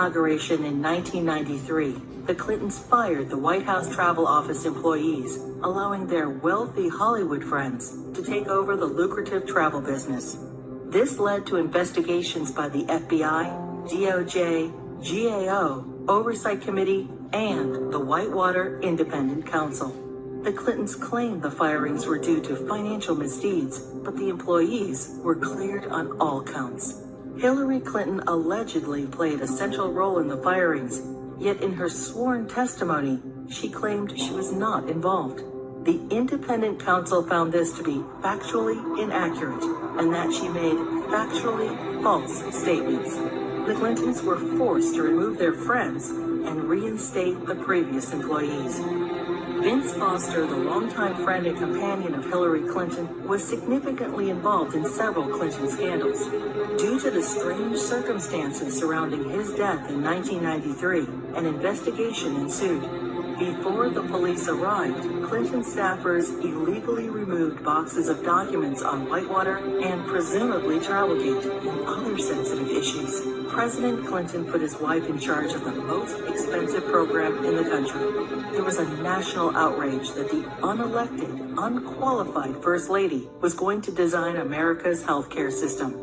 inauguration in 1993, the Clintons fired the White House Travel Office employees, allowing their wealthy Hollywood friends to take over the lucrative travel business. This led to investigations by the FBI, DOJ, GAO, Oversight Committee, and the Whitewater Independent Counsel. The Clintons claimed the firings were due to financial misdeeds, but the employees were cleared on all counts. Hillary Clinton allegedly played a central role in the firings, yet in her sworn testimony, she claimed she was not involved. The independent counsel found this to be factually inaccurate and that she made factually false statements. The Clintons were forced to remove their friends and reinstate the previous employees. Vince Foster, the longtime friend and companion of Hillary Clinton, was significantly involved in several Clinton scandals. Due to the strange circumstances surrounding his death in 1993, an investigation ensued. Before the police arrived, Clinton staffers illegally removed boxes of documents on Whitewater and presumably Travelgate and other sensitive issues. President Clinton put his wife in charge of the most expensive program in the country. There was a national outrage that the unelected, unqualified First Lady was going to design America's healthcare system.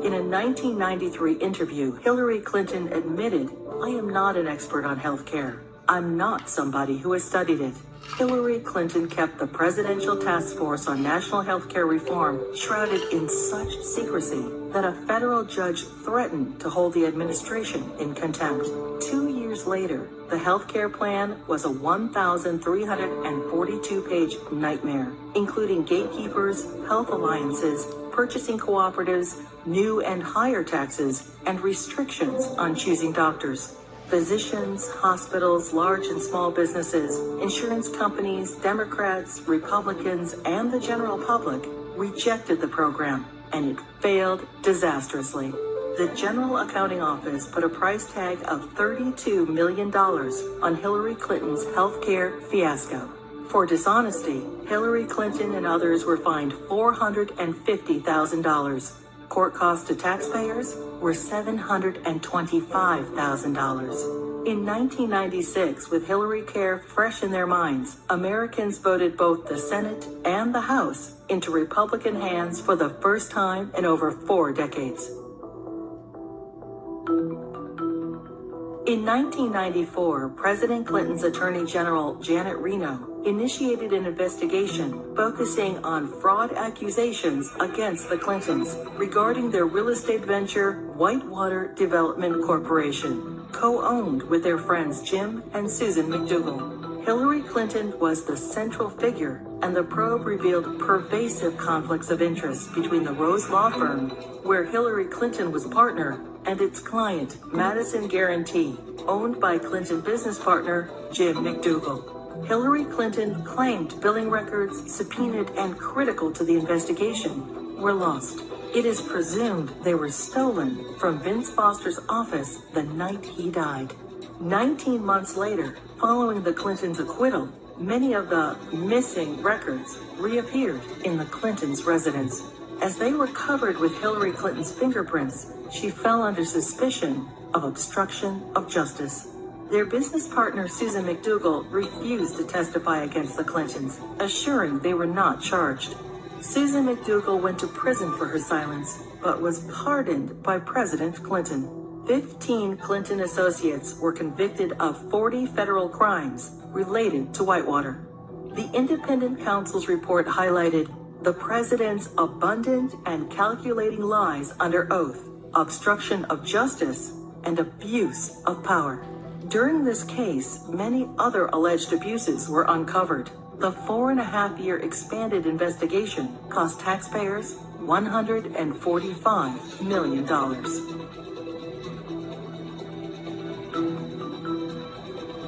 In a 1993 interview, Hillary Clinton admitted, "I am not an expert on healthcare. I'm not somebody who has studied it." Hillary Clinton kept the Presidential Task Force on National Healthcare Reform shrouded in such secrecy that a federal judge threatened to hold the administration in contempt. 2 years later, the healthcare plan was a 1,342-page nightmare, including gatekeepers, health alliances, purchasing cooperatives, new and higher taxes, and restrictions on choosing doctors. Physicians, hospitals, large and small businesses, insurance companies, Democrats, Republicans, and the general public rejected the program, and it failed disastrously. The General Accounting Office put a price tag of $32 million on Hillary Clinton's healthcare fiasco. For dishonesty, Hillary Clinton and others were fined $450,000. Court costs to taxpayers were $725,000. In 1996, with Hillary Care fresh in their minds, Americans voted both the Senate and the House into Republican hands for the first time in over 4 decades. In 1994, President Clinton's Attorney General Janet Reno initiated an investigation focusing on fraud accusations against the Clintons regarding their real estate venture, Whitewater Development Corporation, co-owned with their friends Jim and Susan McDougal. Hillary Clinton was the central figure, and the probe revealed pervasive conflicts of interest between the Rose Law Firm, where Hillary Clinton was partner, and its client, Madison Guaranty, owned by Clinton business partner Jim McDougal. Hillary Clinton claimed billing records, subpoenaed and critical to the investigation, were lost. It is presumed they were stolen from Vince Foster's office the night he died. 19 months later, following the Clintons' acquittal, many of the missing records reappeared in the Clintons' residence. As they were covered with Hillary Clinton's fingerprints, she fell under suspicion of obstruction of justice. Their business partner, Susan McDougal, refused to testify against the Clintons, assuring they were not charged. Susan McDougal went to prison for her silence, but was pardoned by President Clinton. 15 Clinton associates were convicted of 40 federal crimes related to Whitewater. The independent counsel's report highlighted the president's abundant and calculating lies under oath, obstruction of justice, and abuse of power. During this case, many other alleged abuses were uncovered. The 4.5-year expanded investigation cost taxpayers $145 million.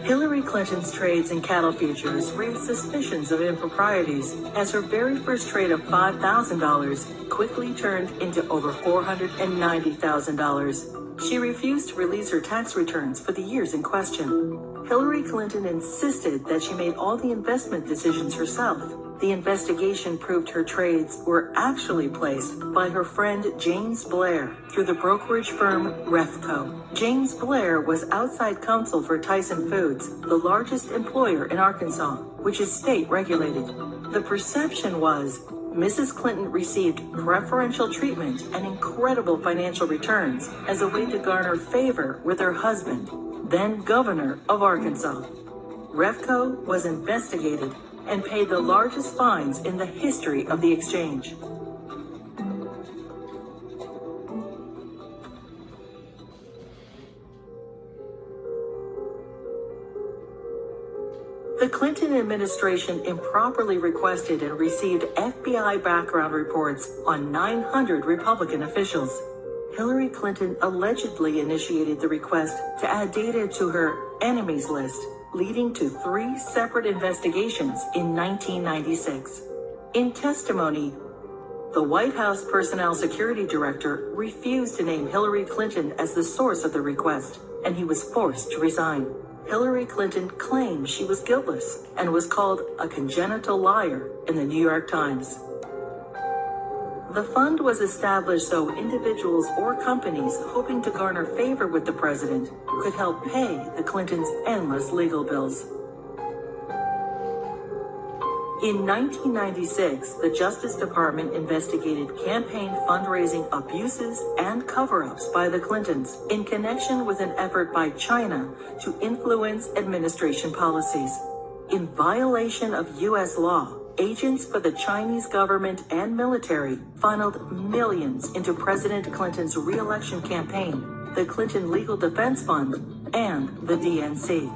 Hillary Clinton's trades in cattle futures raised suspicions of improprieties as her very first trade of $5,000 quickly turned into over $490,000. She refused to release her tax returns for the years in question. Hillary Clinton insisted that she made all the investment decisions herself. The investigation proved her trades were actually placed by her friend James Blair through the brokerage firm Refco. James Blair was outside counsel for Tyson Foods, the largest employer in Arkansas, which is state regulated. The perception was Mrs. Clinton received preferential treatment and incredible financial returns as a way to garner favor with her husband, then governor of Arkansas. Refco was investigated and paid the largest fines in the history of the exchange. The Clinton administration improperly requested and received FBI background reports on 900 Republican officials. Hillary Clinton allegedly initiated the request to add data to her enemies list, leading to 3 separate investigations in 1996. In testimony, the White House Personnel Security Director refused to name Hillary Clinton as the source of the request, and he was forced to resign. Hillary Clinton claimed she was guiltless and was called a congenital liar in the New York Times. The fund was established so individuals or companies hoping to garner favor with the president could help pay the Clintons' endless legal bills. In 1996, the Justice Department investigated campaign fundraising abuses and cover-ups by the Clintons in connection with an effort by China to influence administration policies. In violation of U.S. law, agents for the Chinese government and military funneled millions into President Clinton's re-election campaign, the Clinton Legal Defense Fund, and the DNC.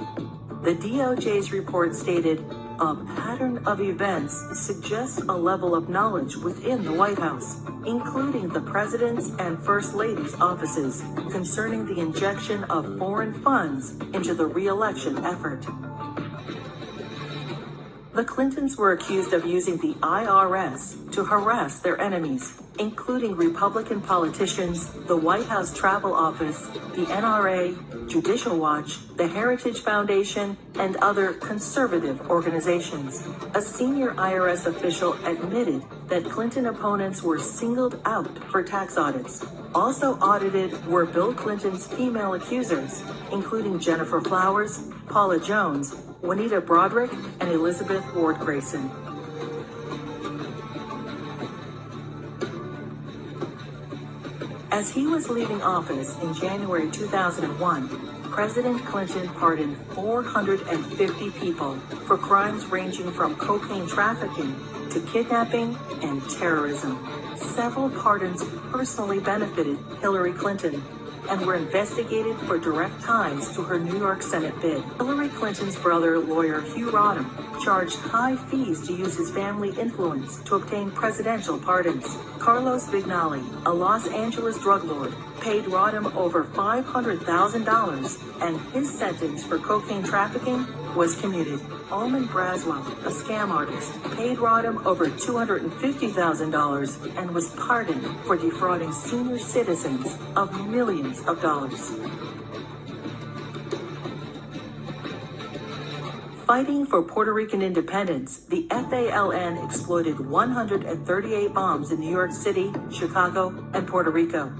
The DOJ's report stated, "A pattern of events suggests a level of knowledge within the White House, including the President's and First Lady's offices, concerning the injection of foreign funds into the re-election effort." The Clintons were accused of using the IRS to harass their enemies, including Republican politicians, the White House Travel Office, the NRA, Judicial Watch, the Heritage Foundation, and other conservative organizations. A senior IRS official admitted that Clinton opponents were singled out for tax audits. Also audited were Bill Clinton's female accusers, including Jennifer Flowers, Paula Jones, Juanita Broaddrick, and Elizabeth Ward Grayson. As he was leaving office in January 2001, President Clinton pardoned 450 people for crimes ranging from cocaine trafficking to kidnapping and terrorism. Several pardons personally benefited Hillary Clinton and were investigated for direct ties to her New York Senate bid. Hillary Clinton's brother, lawyer Hugh Rodham, charged high fees to use his family influence to obtain presidential pardons. Carlos Vignali, a Los Angeles drug lord, paid Rodham over $500,000, and his sentence for cocaine trafficking was commuted. Almond Braswell, a scam artist, paid Rodham over $250,000 and was pardoned for defrauding senior citizens of millions of dollars. Fighting for Puerto Rican independence, the FALN exploded 138 bombs in New York City, Chicago, and Puerto Rico.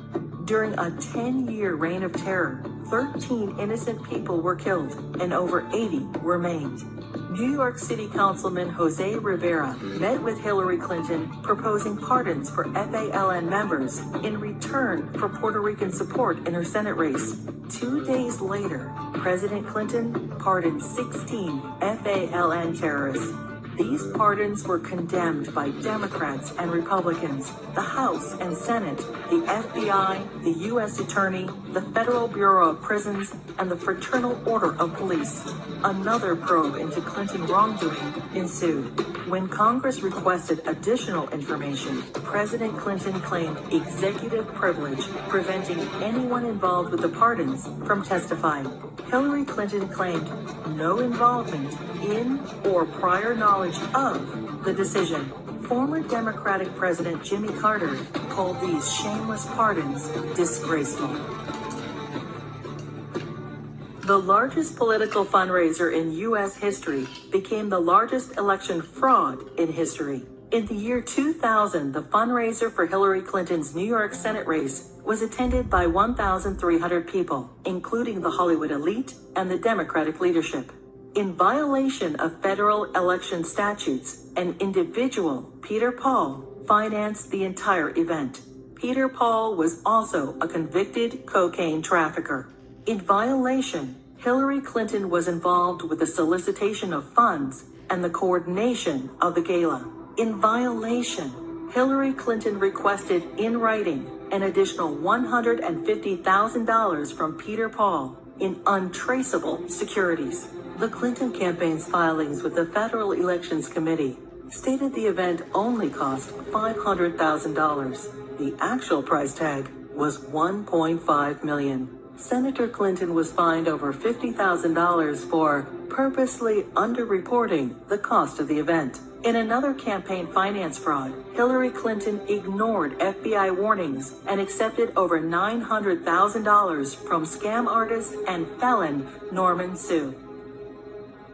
During a 10-year reign of terror, 13 innocent people were killed and over 80 were maimed. New York City Councilman Jose Rivera met with Hillary Clinton proposing pardons for FALN members in return for Puerto Rican support in her Senate race. 2 days later, President Clinton pardoned 16 FALN terrorists. These pardons were condemned by Democrats and Republicans, the House and Senate, the FBI, the U.S. Attorney, the Federal Bureau of Prisons, and the Fraternal Order of Police. Another probe into Clinton wrongdoing ensued. When Congress requested additional information, President Clinton claimed executive privilege, preventing anyone involved with the pardons from testifying. Hillary Clinton claimed no involvement in or prior knowledge of the decision. Former Democratic President Jimmy Carter called these shameless pardons disgraceful. The largest political fundraiser in U.S. history became the largest election fraud in history. In the year 2000, the fundraiser for Hillary Clinton's New York Senate race was attended by 1,300 people, including the Hollywood elite and the Democratic leadership. In violation of federal election statutes, an individual, Peter Paul, financed the entire event. Peter Paul was also a convicted cocaine trafficker. In violation, Hillary Clinton was involved with the solicitation of funds and the coordination of the gala. In violation, Hillary Clinton requested in writing an additional $150,000 from Peter Paul in untraceable securities. The Clinton campaign's filings with the Federal Elections Committee stated the event only cost $500,000. The actual price tag was $1.5 million. Senator Clinton was fined over $50,000 for purposely underreporting the cost of the event. In another campaign finance fraud, Hillary Clinton ignored FBI warnings and accepted over $900,000 from scam artist and felon Norman Sue.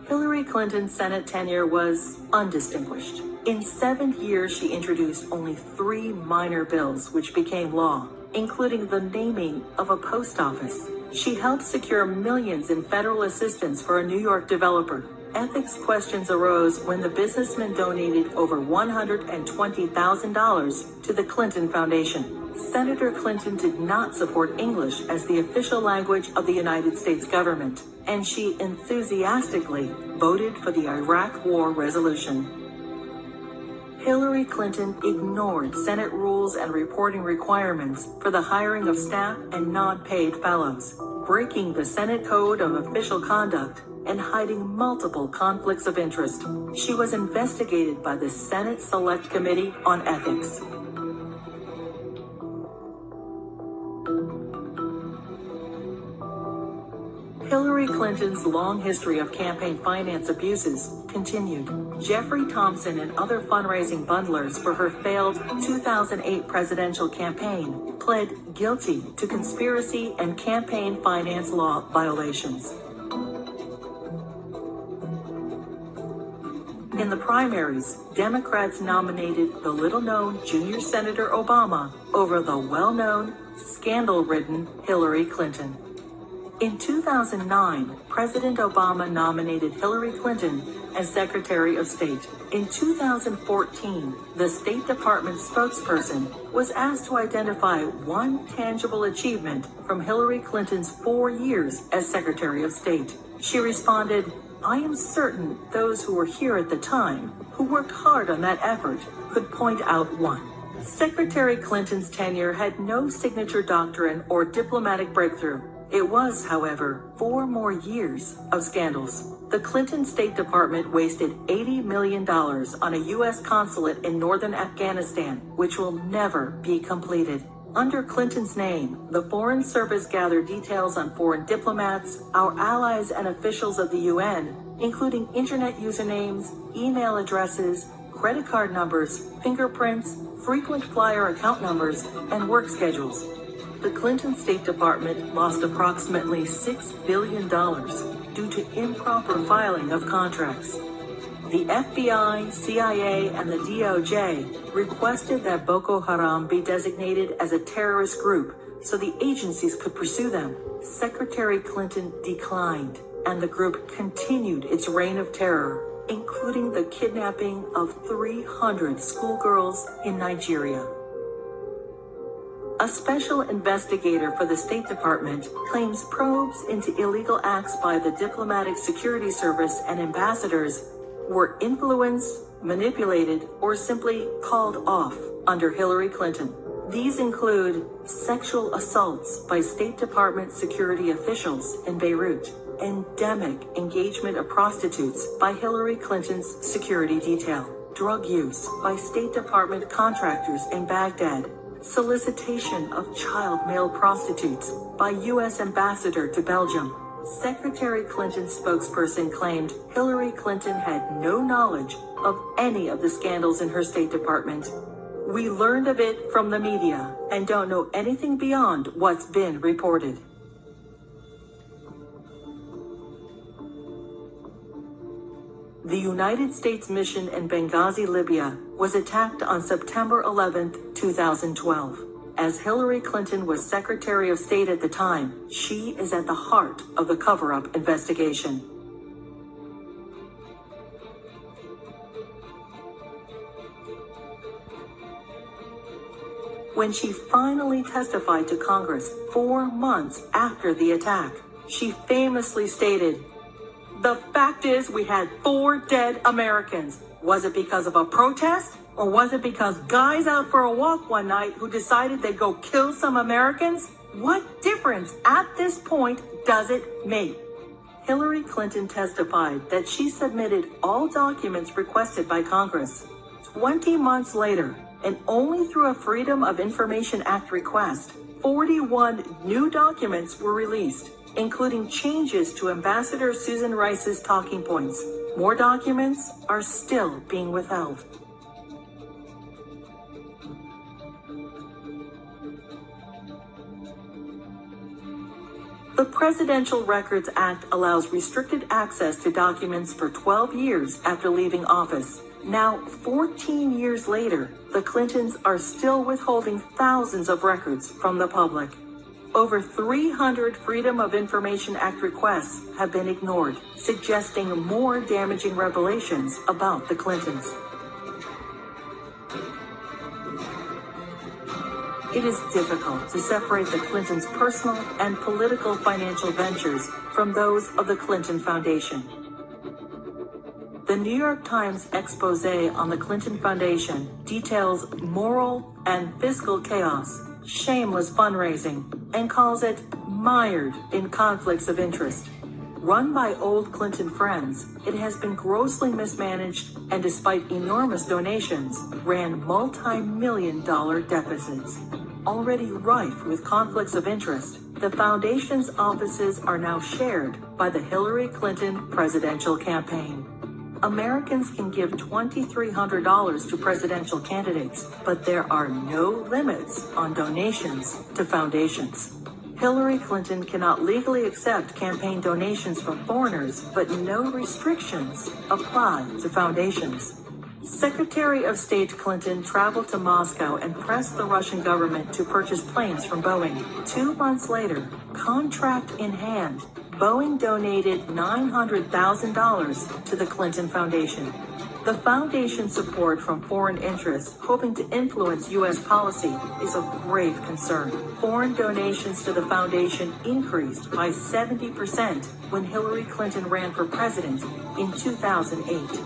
Hillary Clinton's Senate tenure was undistinguished. In 7 years, she introduced only 3 minor bills which became law, including the naming of a post office. She helped secure millions in federal assistance for a New York developer. Ethics questions arose when the businessman donated over $120,000 to the Clinton Foundation. Senator Clinton did not support English as the official language of the United States government, and she enthusiastically voted for the Iraq War resolution. Hillary Clinton ignored Senate rules and reporting requirements for the hiring of staff and non-paid fellows, breaking the Senate Code of Official Conduct and hiding multiple conflicts of interest. She was investigated by the Senate Select Committee on Ethics. Hillary Clinton's long history of campaign finance abuses continued. Jeffrey Thompson and other fundraising bundlers for her failed 2008 presidential campaign pled guilty to conspiracy and campaign finance law violations. In the primaries, Democrats nominated the little-known junior Senator Obama over the well-known, scandal-ridden Hillary Clinton. In 2009, President Obama nominated Hillary Clinton as Secretary of State. In 2014, the State Department spokesperson was asked to identify one tangible achievement from Hillary Clinton's 4 years as Secretary of State. She responded, "I am certain those who were here at the time, who worked hard on that effort, could point out one." Secretary Clinton's tenure had no signature doctrine or diplomatic breakthrough. It was, however, 4 more years of scandals. The Clinton State Department wasted $80 million on a U.S. consulate in northern Afghanistan, which will never be completed. Under Clinton's name, the Foreign Service gathered details on foreign diplomats, our allies and officials of the UN, including internet usernames, email addresses, credit card numbers, fingerprints, frequent flyer account numbers, and work schedules. The Clinton State Department lost approximately $6 billion due to improper filing of contracts. The FBI, CIA, and the DOJ requested that Boko Haram be designated as a terrorist group so the agencies could pursue them. Secretary Clinton declined, and the group continued its reign of terror, including the kidnapping of 300 schoolgirls in Nigeria. A special investigator for the State Department claims probes into illegal acts by the Diplomatic Security Service and ambassadors were influenced, manipulated, or simply called off under Hillary Clinton. These include sexual assaults by State Department security officials in Beirut, endemic engagement of prostitutes by Hillary Clinton's security detail, drug use by State Department contractors in Baghdad, solicitation of child male prostitutes by U.S. ambassador to Belgium. Secretary Clinton's spokesperson claimed Hillary Clinton had no knowledge of any of the scandals in her State Department. "We learned of it from the media and don't know anything beyond what's been reported." The United States mission in Benghazi, Libya, was attacked on September 11, 2012. As Hillary Clinton was Secretary of State at the time, she is at the heart of the cover-up investigation. When she finally testified to Congress 4 months after the attack, she famously stated, "The fact is we had 4 dead Americans. Was it because of a protest? Or was it because guys out for a walk one night who decided they'd go kill some Americans? What difference at this point does it make?" Hillary Clinton testified that she submitted all documents requested by Congress. 20 months later, and only through a Freedom of Information Act request, 41 new documents were released, including changes to Ambassador Susan Rice's talking points. More documents are still being withheld. The Presidential Records Act allows restricted access to documents for 12 years after leaving office. Now, 14 years later, the Clintons are still withholding thousands of records from the public. Over 300 Freedom of Information Act requests have been ignored, suggesting more damaging revelations about the Clintons. It is difficult to separate the Clintons' personal and political financial ventures from those of the Clinton Foundation. The New York Times expose on the Clinton Foundation details moral and fiscal chaos, shameless fundraising, and calls it mired in conflicts of interest. Run by old Clinton friends, it has been grossly mismanaged and, despite enormous donations, ran multi-million-dollar deficits. Already rife with conflicts of interest, the foundation's offices are now shared by the Hillary Clinton presidential campaign. Americans can give $2,300 to presidential candidates, but there are no limits on donations to foundations. Hillary Clinton cannot legally accept campaign donations from foreigners, but no restrictions apply to foundations. Secretary of State Clinton traveled to Moscow and pressed the Russian government to purchase planes from Boeing. 2 months later, contract in hand, Boeing donated $900,000 to the Clinton Foundation. The foundation's support from foreign interests hoping to influence U.S. policy is of grave concern. Foreign donations to the foundation increased by 70% when Hillary Clinton ran for president in 2008.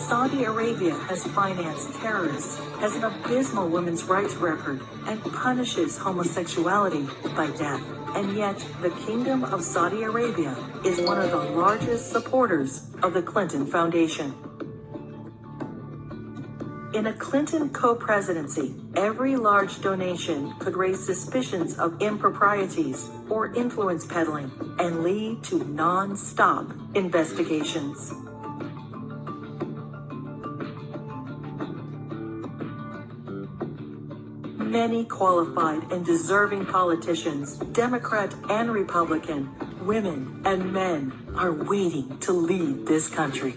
Saudi Arabia has financed terrorists, has an abysmal women's rights record, and punishes homosexuality by death. And yet, the Kingdom of Saudi Arabia is one of the largest supporters of the Clinton Foundation. In a Clinton co-presidency, every large donation could raise suspicions of improprieties or influence peddling and lead to non-stop investigations. Many qualified and deserving politicians, Democrat and Republican, women and men, are waiting to lead this country.